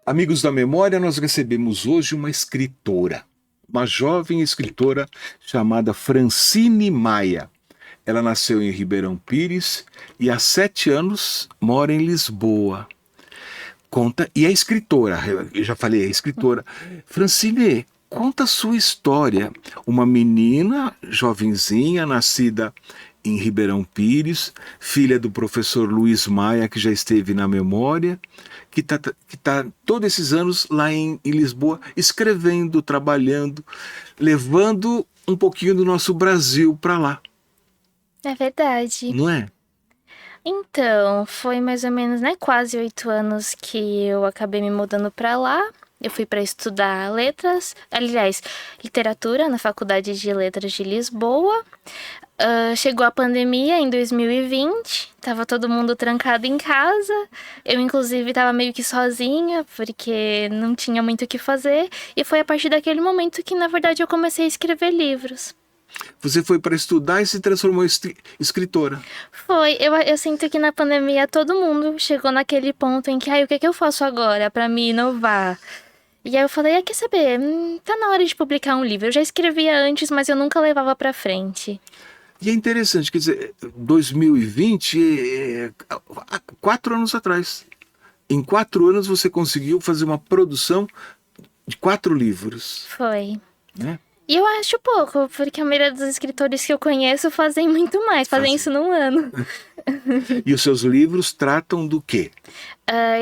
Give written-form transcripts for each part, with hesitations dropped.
Amigos da memória, nós recebemos hoje uma jovem escritora chamada Francine Maia. Ela nasceu em Ribeirão Pires e há 7 anos mora em Lisboa. Conta, e é escritora, eu já falei, é escritora. Francine, conta a sua história. Uma menina, jovenzinha, nascida em Ribeirão Pires, filha do professor Luiz Maia, que já esteve na memória, que tá todos esses anos lá em Lisboa, escrevendo, trabalhando, levando um pouquinho do nosso Brasil para lá, É verdade. não é? Então, foi mais ou menos, né, quase 8 anos que eu acabei me mudando pra lá. Eu fui pra estudar letras, aliás, literatura na Faculdade de Letras de Lisboa. Chegou a pandemia em 2020, tava todo mundo trancado em casa. Eu, inclusive, tava meio que sozinha, porque não tinha muito o que fazer. E foi a partir daquele momento que, na verdade, eu comecei a escrever livros. Você foi para estudar e se transformou em escritora. Eu sinto que na pandemia todo mundo chegou naquele ponto em que, o que é que eu faço agora pra me inovar? E aí eu falei, quer saber? Tá na hora de publicar um livro. Eu já escrevia antes, mas eu nunca levava pra frente. E é interessante, quer dizer, 2020 há 4 anos atrás. Em 4 anos você conseguiu fazer uma produção de 4 livros, Foi. né? E eu acho pouco, porque a maioria dos escritores que eu conheço fazem muito mais, fazem Fazer. isso num ano. E os seus livros tratam do quê?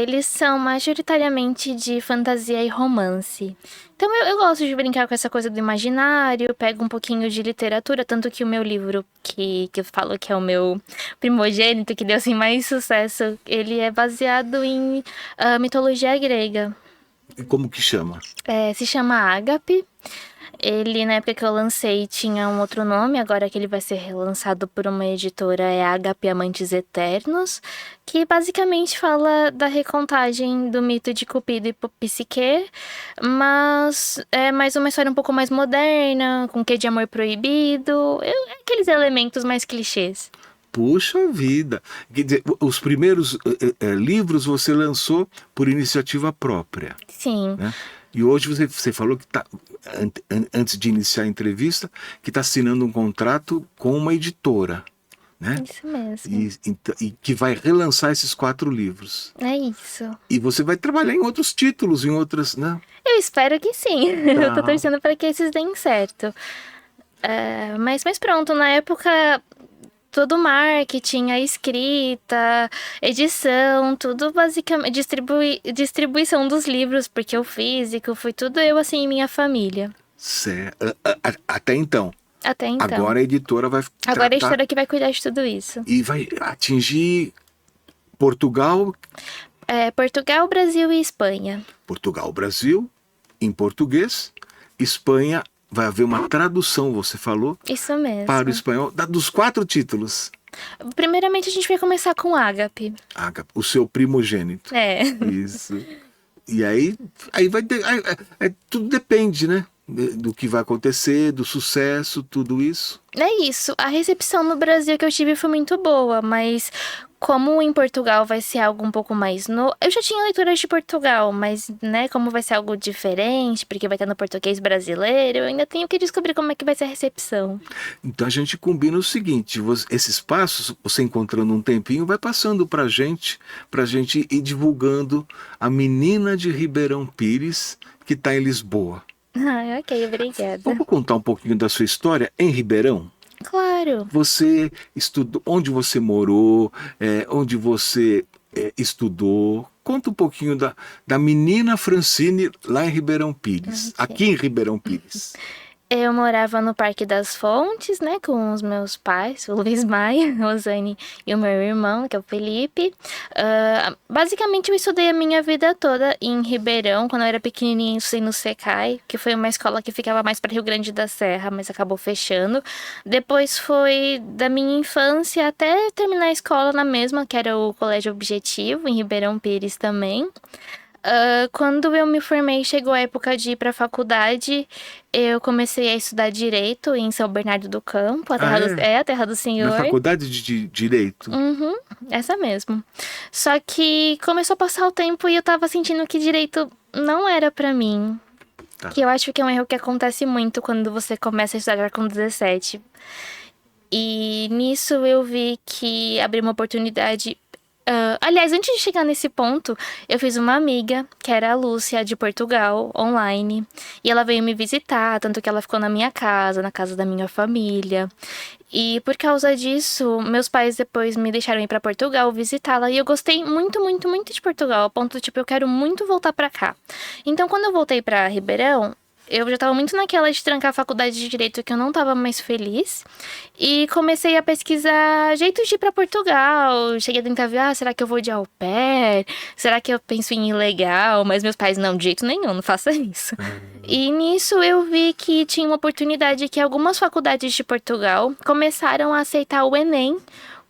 Eles são majoritariamente de fantasia e romance. Então eu gosto de brincar com essa coisa do imaginário, pego um pouquinho de literatura, tanto que o meu livro, que eu falo que é o meu primogênito, que deu assim mais sucesso, ele é baseado em mitologia grega. E como que chama? Se chama Ágape. Ele, na época que eu lancei, tinha um outro nome, agora que ele vai ser relançado por uma editora, é Ágape Amantes Eternos, que basicamente fala da recontagem do mito de Cupido e Psique, mas é mais uma história um pouco mais moderna, com quê de amor proibido, aqueles elementos mais clichês. Puxa vida! Quer dizer, os primeiros livros você lançou por iniciativa própria, Sim, né? E hoje você falou que está, antes de iniciar a entrevista, que está assinando um contrato com uma editora, né? isso mesmo. E que vai relançar esses 4 livros. É isso. E você vai trabalhar em outros títulos, em outras, né? Eu espero que sim. Eu tô Tá. torcendo para que esses deem certo. Mas pronto, na época todo o marketing, a escrita, edição, tudo basicamente, distribuição dos livros, porque o físico foi tudo eu assim e minha família. Até então. Até então. Agora a editora vai Agora a tratar editora que vai cuidar de tudo isso. e vai atingir Portugal, Portugal, Brasil e Espanha. Portugal, Brasil, em português, Espanha, vai haver uma tradução, você falou, Isso para o mesmo. espanhol, dos 4 títulos. Primeiramente a gente vai começar com Ágape. O seu primogênito. É. Isso. E aí tudo depende, né? Do que vai acontecer, do sucesso, tudo isso. É isso. A recepção no Brasil que eu tive foi muito boa, mas como em Portugal vai ser algo um pouco mais novo. Eu já tinha leituras de Portugal, mas, né, como vai ser algo diferente, porque vai estar no português brasileiro, eu ainda tenho que descobrir como é que vai ser a recepção. Então a gente combina o seguinte: esses passos, você encontrando um tempinho, vai passando pra gente ir divulgando a menina de Ribeirão Pires que está em Lisboa. Ok, obrigada. Vamos contar um pouquinho da sua história em Ribeirão? Claro. Você estudou, onde você morou, onde você estudou. Conta um pouquinho da menina Francine lá em Ribeirão Pires, Ok. aqui em Ribeirão Pires. Eu morava no Parque das Fontes, né, com os meus pais, o Luiz Maia, a Rosane e o meu irmão, que é o Felipe. Basicamente, eu estudei a minha vida toda em Ribeirão. Quando eu era pequenininha, eu estudei no Secai, que foi uma escola que ficava mais para Rio Grande da Serra, mas acabou fechando. Depois foi da minha infância até terminar a escola na mesma, que era o Colégio Objetivo, em Ribeirão Pires também. Quando eu me formei, chegou a época de ir para a faculdade, eu comecei a estudar Direito em São Bernardo do Campo, Ah, é? a terra do Na Senhor. faculdade de Direito. Uhum, essa mesmo. Só que começou a passar o tempo e eu tava sentindo que Direito não era pra mim. Tá. Que eu acho que é um erro que acontece muito quando você começa a estudar com 17. E nisso eu vi que abriu uma oportunidade. Aliás, antes de chegar nesse ponto, eu fiz uma amiga, que era a Lúcia, de Portugal, online. E ela veio me visitar, tanto que ela ficou na minha casa, na casa da minha família. E por causa disso, meus pais depois me deixaram ir pra Portugal visitá-la. E eu gostei muito, muito, muito de Portugal, ao ponto, tipo, eu quero muito voltar pra cá. Então, quando eu voltei pra Ribeirão, eu já tava muito naquela de trancar a faculdade de Direito que eu não tava mais feliz. E comecei a pesquisar jeitos de ir pra Portugal. Cheguei a tentar ver, será que eu vou de au pair? Será que eu penso em ilegal? Mas meus pais, não, de jeito nenhum, não faça isso. E nisso eu vi que tinha uma oportunidade que algumas faculdades de Portugal começaram a aceitar o Enem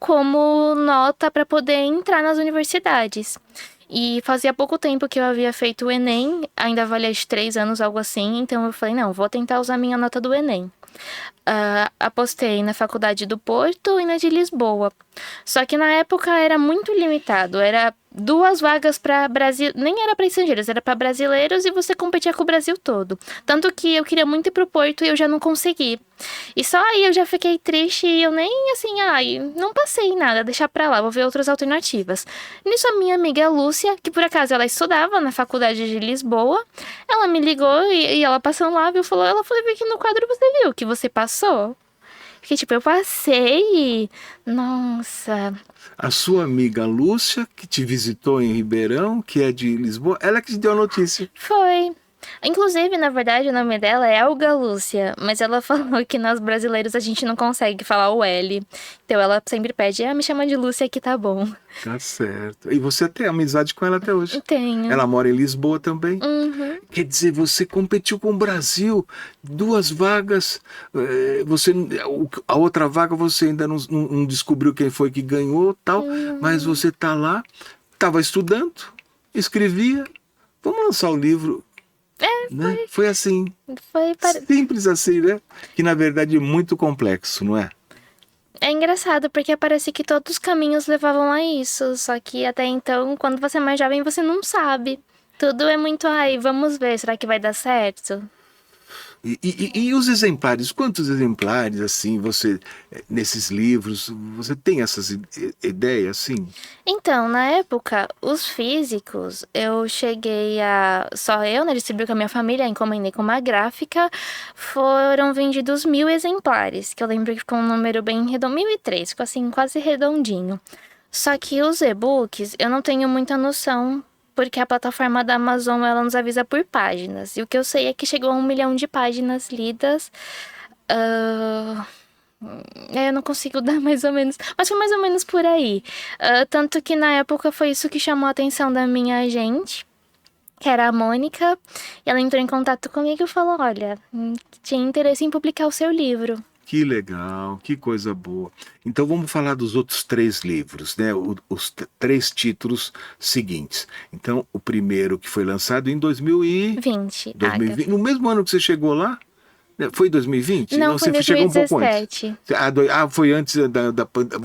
como nota para poder entrar nas universidades. E fazia pouco tempo que eu havia feito o Enem, ainda valia de 3 anos, algo assim, então eu falei, não, vou tentar usar minha nota do Enem. Apostei na Faculdade do Porto e na de Lisboa. Só que na época era muito limitado, era 2 vagas para Brasil, nem era para estrangeiros, era para brasileiros e você competia com o Brasil todo. Tanto que eu queria muito ir pro Porto e eu já não consegui. E só aí eu já fiquei triste e eu nem assim, não passei em nada, deixar pra lá, vou ver outras alternativas. Nisso a minha amiga Lúcia, que por acaso ela estudava na Faculdade de Lisboa, ela me ligou e ela passando lá, viu, falou, ela foi ver aqui no quadro, você viu que você passou? Fiquei tipo, eu passei e... Nossa, A sua amiga Lúcia, que te visitou em Ribeirão, que é de Lisboa, ela que te deu a notícia. foi. Inclusive, na verdade, o nome dela é Olga Lúcia, mas ela falou que nós brasileiros a gente não consegue falar o L. Então ela sempre pede, me chama de Lúcia que tá bom. Tá certo. E você tem amizade com ela até hoje. Tenho. Ela mora em Lisboa também. Uhum. Quer dizer, você competiu com o Brasil, 2 vagas. Você, a outra vaga você ainda não descobriu quem foi que ganhou, tal. Mas você tá lá, estava estudando, escrevia. Vamos lançar o livro. Né? Foi assim, Foi simples assim, né? Que na verdade é muito complexo, não é? É engraçado, porque parece que todos os caminhos levavam a isso. Só que até então, quando você é mais jovem, você não sabe. Tudo é muito, vamos ver, será que vai dar certo? E os exemplares? Quantos exemplares, assim, você, nesses livros, você tem essas ideias, assim? Então, na época, os físicos, eu cheguei a. Só eu, né? Distribuí com a minha família, encomendei com uma gráfica. Foram vendidos 1.000 exemplares, que eu lembro que ficou um número bem redondo. 1.003, ficou assim, quase redondinho. Só que os e-books, eu não tenho muita noção, porque a plataforma da Amazon, ela nos avisa por páginas. E o que eu sei é que chegou a 1 milhão de páginas lidas. Ah, eu não consigo dar mais ou menos, mas foi mais ou menos por aí. Tanto que na época foi isso que chamou a atenção da minha agente, que era a Mônica, e ela entrou em contato comigo e falou: Olha, tinha interesse em publicar o seu livro. Que legal, que coisa boa. Então vamos falar dos outros 3 livros, né? Os 3 títulos seguintes. Então, o primeiro que foi lançado em 20, 2020, no mesmo ano que você chegou lá? Foi 2020? Não, foi em você chegou um pouco antes. 2017. Foi antes da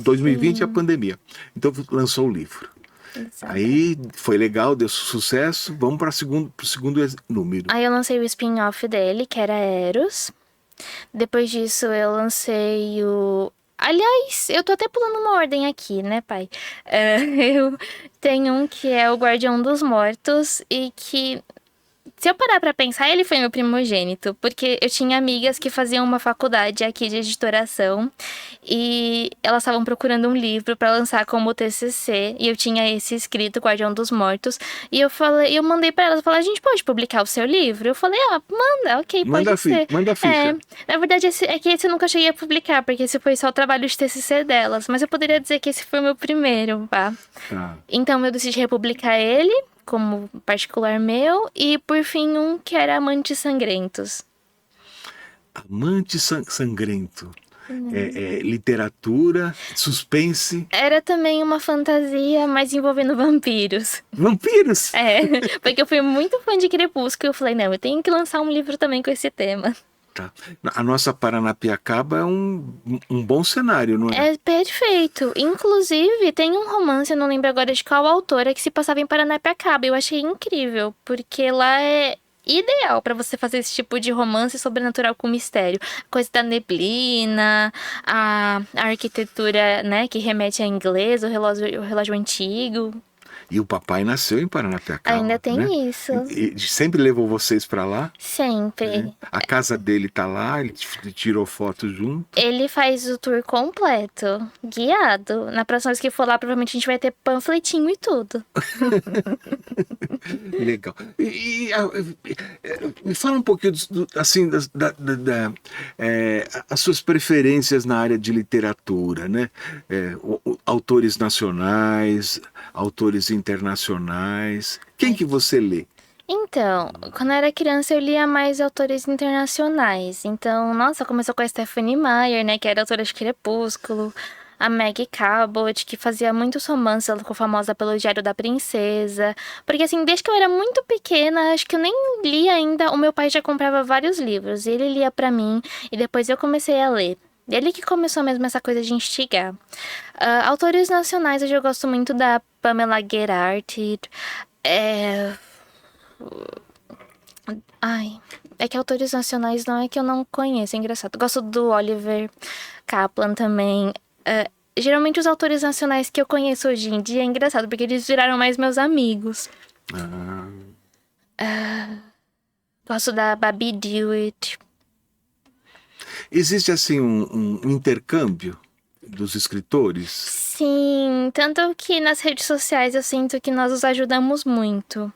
2020 a Sim. pandemia. Então lançou o livro. Exato. Aí foi legal, deu sucesso. Vamos para o segundo número. Aí eu lancei o spin-off dele, que era Eros. Depois disso eu lancei o... Aliás, eu tô até pulando uma ordem aqui, né, pai? Eu tenho um que é o Guardião dos Mortos e que... Se eu parar pra pensar, ele foi meu primogênito, porque eu tinha amigas que faziam uma faculdade aqui de editoração e elas estavam procurando um livro pra lançar como TCC e eu tinha esse escrito, Guardião dos Mortos, e eu mandei pra elas, eu falei, a gente pode publicar o seu livro? Eu falei, manda, ok, pode ser. Manda a ficha. Na verdade, esse eu nunca cheguei a publicar, porque esse foi só o trabalho de TCC delas, mas eu poderia dizer que esse foi o meu primeiro, tá? Tá. Então eu decidi republicar ele como particular meu, e por fim um que era Amantes Sangrentos. Amante Sangrento. literatura, suspense, Era também uma fantasia, mas envolvendo vampiros. vampiros. Porque eu fui muito fã de Crepúsculo. Eu falei, não, eu tenho que lançar um livro também com esse tema. Tá. A nossa Paranapiacaba é um bom cenário, não é? É perfeito. Inclusive, tem um romance, eu não lembro agora de qual autora, que se passava em Paranapiacaba. Eu achei incrível, porque lá é ideal pra você fazer esse tipo de romance sobrenatural com mistério. Coisa da neblina, a arquitetura, né, que remete a inglês, o relógio antigo. E o papai nasceu em Paranapiacaba, Ainda tem né? isso. E sempre levou vocês para lá, Sempre. né? A casa dele tá lá, ele tirou foto junto. Ele faz o tour completo, guiado. Na próxima vez que for lá, provavelmente a gente vai ter panfletinho e tudo. Legal. Me fala um pouquinho, assim, as suas preferências na área de literatura, né? Autores nacionais, autores internacionais. Quem que você lê? Então, quando eu era criança eu lia mais autores internacionais. Então, nossa, começou com a Stephanie Meyer, né, que era autora de Crepúsculo. A Maggie Cabot, que fazia muitos romances, ela ficou famosa pelo Diário da Princesa. Porque assim, desde que eu era muito pequena, acho que eu nem lia ainda, o meu pai já comprava vários livros. Ele lia pra mim e depois eu comecei a ler. Ele que começou mesmo essa coisa de instigar. Autores nacionais, eu já gosto muito da Pamela Gerhardt. Ai, é que autores nacionais não é que eu não conheço, é engraçado. Gosto do Oliver Kaplan também. Geralmente os autores nacionais que eu conheço hoje em dia é engraçado, porque eles viraram mais meus amigos. Gosto da Babi Dewitt. Existe, assim, um intercâmbio dos escritores? Sim, tanto que nas redes sociais eu sinto que nós os ajudamos muito.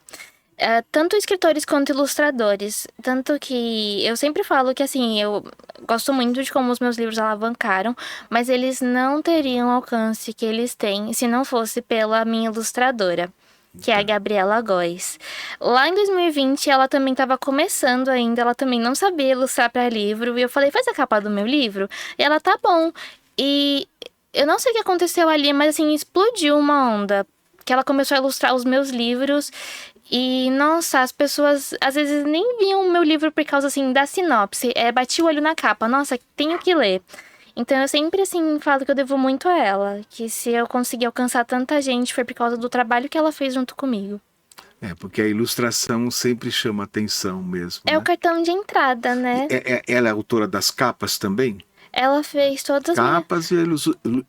Tanto escritores quanto ilustradores. Tanto que eu sempre falo que, assim, eu gosto muito de como os meus livros alavancaram, mas eles não teriam o alcance que eles têm se não fosse pela minha ilustradora, que é a Gabriela Góes. Lá em 2020, ela também estava começando ainda, ela também não sabia ilustrar para livro, e eu falei, faz a capa do meu livro? E ela, tá bom. E eu não sei o que aconteceu ali, mas, assim, explodiu uma onda, que ela começou a ilustrar os meus livros. E, nossa, as pessoas às vezes nem viam o meu livro por causa, assim, da sinopse. Bati o olho na capa, nossa, tenho que ler. Então eu sempre, assim, falo que eu devo muito a ela. Que se eu conseguir alcançar tanta gente foi por causa do trabalho que ela fez junto comigo. Porque a ilustração sempre chama atenção mesmo, É o né? cartão de entrada, né? Ela é autora das capas também? Ela fez todas as minhas... Capas e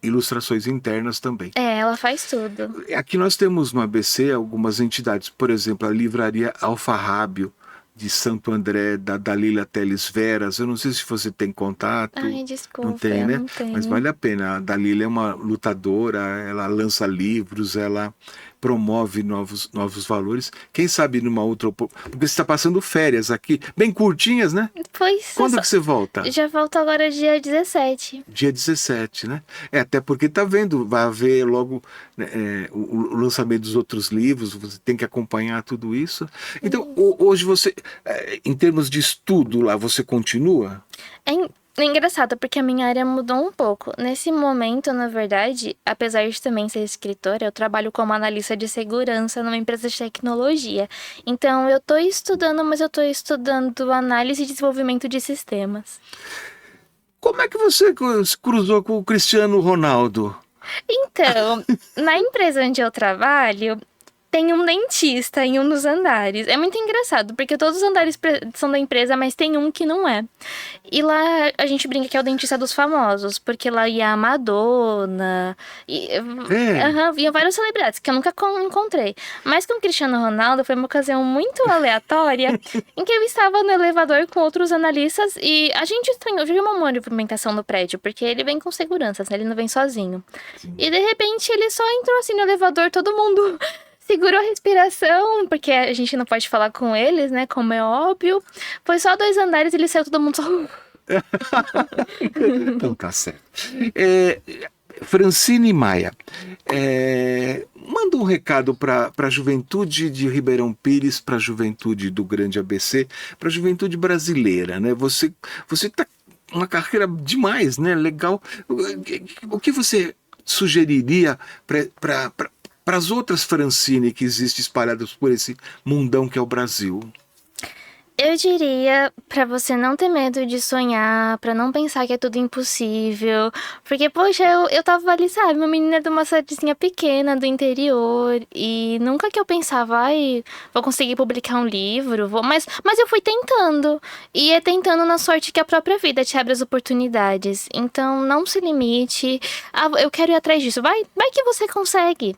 ilustrações internas também. ela faz tudo. Aqui nós temos no ABC algumas entidades, por exemplo, a Livraria Alfarrábio de Santo André, da Dalila Teles Veras. Eu não sei se você tem contato. Ai, desculpa, Não tem, eu né? não tenho. Mas vale a pena. A Dalila é uma lutadora, ela lança livros, ela promove novos valores. Quem sabe numa outra... Porque você está passando férias aqui, bem curtinhas, né? Pois Quando que você volta? já volto agora dia 17. Dia 17, né? Até porque tá vendo, vai haver logo, né, o lançamento dos outros livros, você tem que acompanhar tudo isso. Então, hoje você, em termos de estudo lá, você continua? É engraçado, porque a minha área mudou um pouco. Nesse momento, na verdade, apesar de também ser escritora, eu trabalho como analista de segurança numa empresa de tecnologia. Então, eu tô estudando, mas eu tô estudando análise e desenvolvimento de sistemas. Como é que você se cruzou com o Cristiano Ronaldo? Então, na empresa onde eu trabalho, tem um dentista em um dos andares. É muito engraçado, porque todos os andares são da empresa, mas tem um que não é. E lá a gente brinca que é o dentista dos famosos, porque lá ia a Madonna, vinha várias celebridades que eu nunca encontrei. Mas com o Cristiano Ronaldo foi uma ocasião muito aleatória, em que eu estava no elevador com outros analistas e a gente estranhou, viu uma movimentação no prédio, porque ele vem com seguranças, né? Ele não vem sozinho. Sim. E de repente ele só entrou assim no elevador, todo mundo... segurou a respiração, porque a gente não pode falar com eles, né? Como é óbvio. Foi só 2 andares e ele saiu todo mundo só... Então tá certo. Francine Maia, manda um recado para a juventude de Ribeirão Pires, para a juventude do Grande ABC, para a juventude brasileira, né? Você está uma carreira demais, né? Legal. O que você sugeriria para as outras Francine que existem espalhadas por esse mundão que é o Brasil? Eu diria pra você não ter medo de sonhar, pra não pensar que é tudo impossível. Porque, poxa, eu tava ali, sabe, uma menina de uma cidadezinha pequena do interior. E nunca que eu pensava, ai, vou conseguir publicar um livro, vou. Mas eu fui tentando. E é tentando na sorte que a própria vida te abre as oportunidades. Então, não se limite. Ah, eu quero ir atrás disso. Vai que você consegue.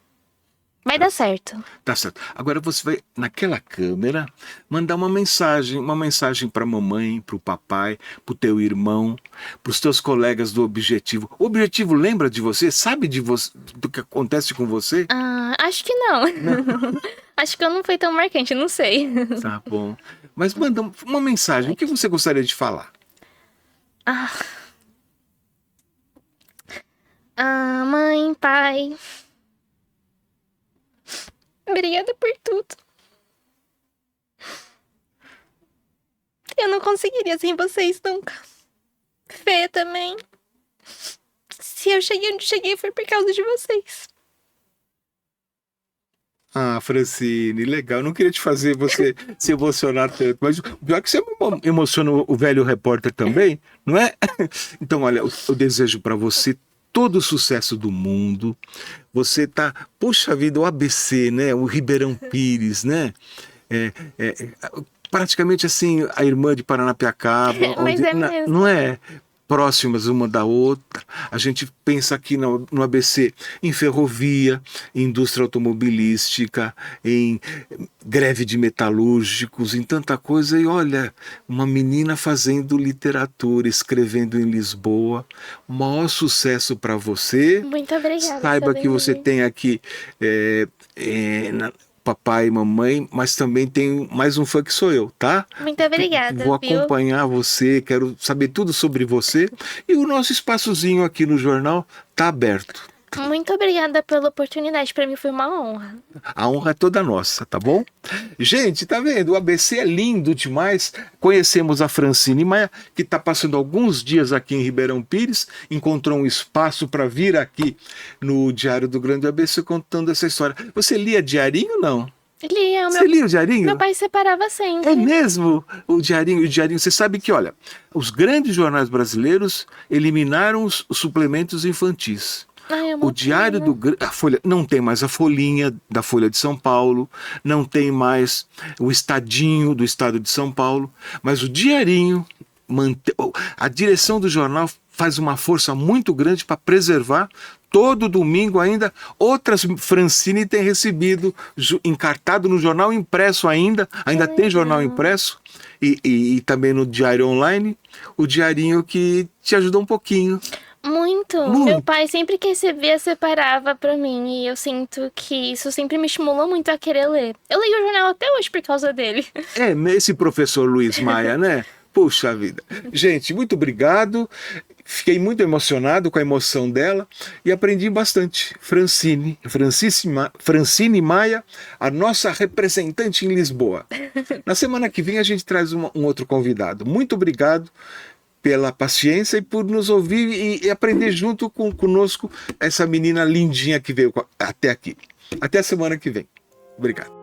Vai dar certo. Tá certo. Agora você vai, naquela câmera, mandar uma mensagem para a mamãe, para o papai, para o teu irmão, para os teus colegas do Objetivo. O Objetivo lembra de você? Sabe de você, do que acontece com você? Ah, acho que não. Acho que eu não fui tão marcante, não sei. Tá bom. Mas manda uma mensagem. O que você gostaria de falar? Ah, mãe, pai. Obrigada por tudo. Eu não conseguiria sem vocês nunca. Fê também. Se eu cheguei onde cheguei foi por causa de vocês. Ah, Francine, legal. Eu não queria te fazer você se emocionar tanto, mas o pior é que você emociona o velho repórter também, não é? Então, olha, eu desejo para você todo o sucesso do mundo. Você tá, puxa vida, o ABC, né? O Ribeirão Pires, né? É, é, praticamente assim, a irmã de Paranapiacaba, Mas onde, é mesmo. não é? Próximas uma da outra. A gente pensa aqui no ABC em ferrovia, em indústria automobilística, em greve de metalúrgicos, em tanta coisa. E olha, uma menina fazendo literatura, escrevendo em Lisboa. Maior sucesso para você. Muito obrigada. Saiba que você também. tem aqui papai e mamãe, mas também tem mais um fã que sou eu, tá? Muito obrigada, Vou viu? acompanhar você, quero saber tudo sobre você. E o nosso espaçozinho aqui no jornal tá aberto. Muito obrigada pela oportunidade. Pra mim foi uma honra. A honra é toda nossa, tá bom? Gente, tá vendo? O ABC é lindo demais. Conhecemos a Francine Maia, que está passando alguns dias aqui em Ribeirão Pires, encontrou um espaço para vir aqui no Diário do Grande ABC contando essa história. Você lia diarinho ou não? Lia, Você lia o diarinho? meu pai separava sempre. É mesmo? O diarinho, você sabe que, olha, os grandes jornais brasileiros eliminaram os suplementos infantis. Ai, é O uma Diário pena. a Folha, não tem mais a folhinha da Folha de São Paulo, não tem mais o Estadinho do Estado de São Paulo, mas o Diarinho, a direção do jornal faz uma força muito grande para preservar. Todo domingo ainda, outras Francine tem recebido encartado no jornal impresso ainda tem jornal impresso e também no Diário Online, o diarinho que te ajuda um pouquinho. Muito. Muito. Meu pai sempre que recebia separava pra mim e eu sinto que isso sempre me estimulou muito a querer ler. Eu leio o jornal até hoje por causa dele. É, esse professor Luiz Maia, né? Puxa vida. Gente, muito obrigado. Fiquei muito emocionado com a emoção dela e aprendi bastante. Francine Maia, a nossa representante em Lisboa. Na semana que vem a gente traz um outro convidado. Muito obrigado pela paciência e por nos ouvir e aprender junto conosco essa menina lindinha que veio até aqui. Até a semana que vem. Obrigado.